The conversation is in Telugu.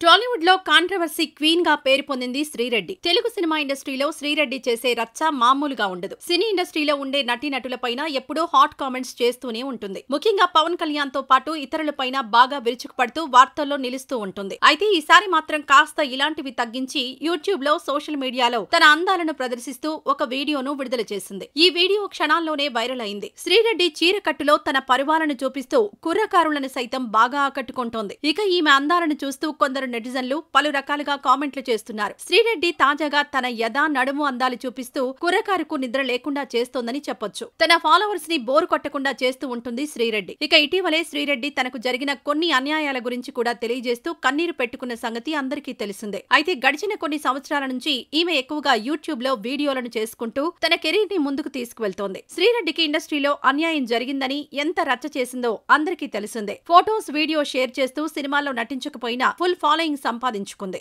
టాలీవుడ్ లో కాంట్రవర్సీ క్వీన్ గా పేరు పొందింది శ్రీరెడ్డి. తెలుగు సినిమా ఇండస్ట్రీలో శ్రీరెడ్డి చేసే రచ్చ మామూలుగా ఉండదు. సినీ ఇండస్ట్రీలో ఉండే నటీనటులపైన ఎప్పుడూ హాట్ కామెంట్స్ చేస్తూనే ఉంటుంది. ముఖ్యంగా పవన్ కళ్యాణ్ తో పాటు ఇతరులపైన బాగా విరుచుకుపడుతూ వార్తల్లో నిలుస్తూ ఉంటుంది. అయితే ఈసారి మాత్రం కాస్త ఇలాంటివి తగ్గించి యూట్యూబ్ లో, సోషల్ మీడియాలో తన అందాలను ప్రదర్శిస్తూ ఒక వీడియోను విడుదల చేసింది. ఈ వీడియో క్షణాల్లోనే వైరల్ అయింది. శ్రీరెడ్డి చీరకట్టులో తన పరువాలను చూపిస్తూ కుర్రకారులను సైతం బాగా ఆకట్టుకుంటోంది. ఇక ఈమె అందాలను చూస్తూ కొందరు నెటిజన్లు పలు రకాలుగా కామెంట్లు చేస్తున్నారు. శ్రీరెడ్డి తాజాగా తన యథా నడుము అందాలు చూపిస్తూ కుర్రకారుకు నిద్ర లేకుండా చేస్తోందని చెప్పొచ్చు. తన ఫాలోవర్స్ ని బోరు కొట్టకుండా చేస్తూ ఉంటుంది శ్రీరెడ్డి. ఇక ఇటీవలే శ్రీరెడ్డి తనకు జరిగిన కొన్ని అన్యాయాల గురించి కూడా తెలియజేస్తూ కన్నీరు పెట్టుకున్న సంగతి అందరికీ తెలిసిందే. అయితే గడిచిన కొన్ని సంవత్సరాల నుంచి ఈమె ఎక్కువగా యూట్యూబ్ లో వీడియోలను చేసుకుంటూ తన కెరీర్ ని ముందుకు తీసుకువెళ్తోంది. శ్రీరెడ్డికి ఇండస్ట్రీలో అన్యాయం జరిగిందని, ఎంత రచ్చ చేసిందో అందరికీ తెలిసిందే. ఫోటోస్, వీడియో షేర్ చేస్తూ సినిమాల్లో నటించకపోయినా ఫుల్ ఫాలోయింగ్ సంపాదించుకుంది.